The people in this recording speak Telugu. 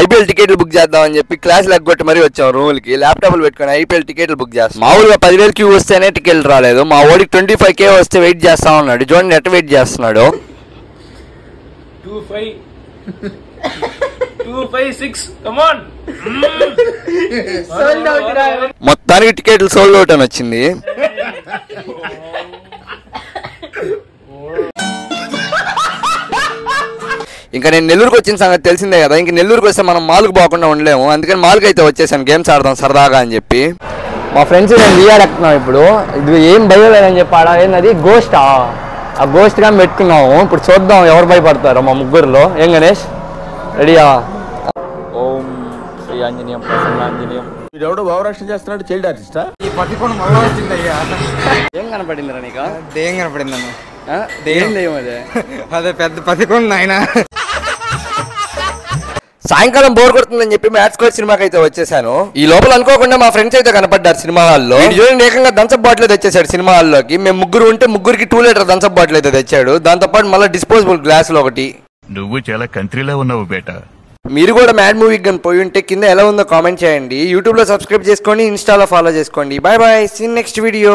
ఐపీఎల్ టికెట్లు బుక్ చేద్దామని చెప్పి క్లాస్ ఎగ్గొట్టి మరీ వచ్చాం రూమ్లకి. ల్యాప్టాప్లు పెట్టుకుని ఐపీఎల్ టికెట్లు బుక్ చేస్తాం. మామూలుగా 10,000 క్యూ వస్తేనే టికెట్లు రాలేదు. మా ఓడికి 25K వస్తే వెయిట్ చేస్తా ఉన్నాడు. చూడండి ఎట్ట వెయిట్ చేస్తున్నాడు. 256 come on. మొత్తానికి టికెట్లు సోల్డ్ అవుట్ అని వచ్చింది. ఇంకా నేను నెల్లూరుకి వచ్చిన సంగతి తెలిసిందే కదా. ఇంక నెల్లూరుకి వస్తే మనం మాల్కి పోకుండా ఉండలేము. అందుకని మాల్కి అయితే వచ్చేసాను గేమ్స్ ఆడదాం సరదాగా అని చెప్పి. మా ఫ్రెండ్స్ నేను వీఆర్ ఎక్కుతున్నాం ఇప్పుడు. ఇది ఏం భయం లేదని చెప్పాడా. ఏంటది గోస్ట్. ఆ గోస్ట్ గా పెట్టుకున్నాము. ఇప్పుడు చూద్దాం ఎవరు భయపడతారో మా ముగ్గురులో. ఏం గణేష్ రెడీయా? ఓం శ్రీ ఆంజనేయం ప్రసన్నాంజనేయం. వీడెవడో భావరక్షణ చేస్తున్నాడు. చైల్డ్ ఆర్టిస్టా? ఈ పతికొండ మళ్ళా వచ్చింది అయ్యా. ఏం కనపడిందిరా నీకు? దెయ్యం కనపడింది అన్న. దెయ్యం అదే అదే పెద్ద పతికొండ ఆయన. సాయంకాలం బోర్ కొడుతుందని చెప్పి మ్యాచ్ కోచ్ సినిమాకి అయితే వచ్చేసాను. ఈ లోపల అనుకోకుండా మా ఫ్రెండ్స్ అయితే కనపడ్డారు సినిమా హాల్లో. చూడండి ఏకంగా థమ్సప్ బాటిల్ తెచ్చేసాడు సినిమా హాల్లోకి. మేము ముగ్గురు ఉంటే ముగ్గురికి 2 లీటర్ థమ్సప్ బాటిల్ అయితే తెచ్చాడు. దాంతో పాటు మళ్ళీ డిస్పోజబుల్ గ్లాసులు ఒకటి. నువ్వు చాలా కంట్రీలో ఉన్నావు బేటా. మీరు కూడా మ్యాడ్ మూవీకి కానీ పోయి ఉంటే కింద ఎలా ఉందో కామెంట్ చేయండి. యూట్యూబ్ లో సబ్స్క్రైబ్ చేసుకోండి, ఇన్స్టాలో ఫాలో చేసుకోండి. Bye bye, see next video.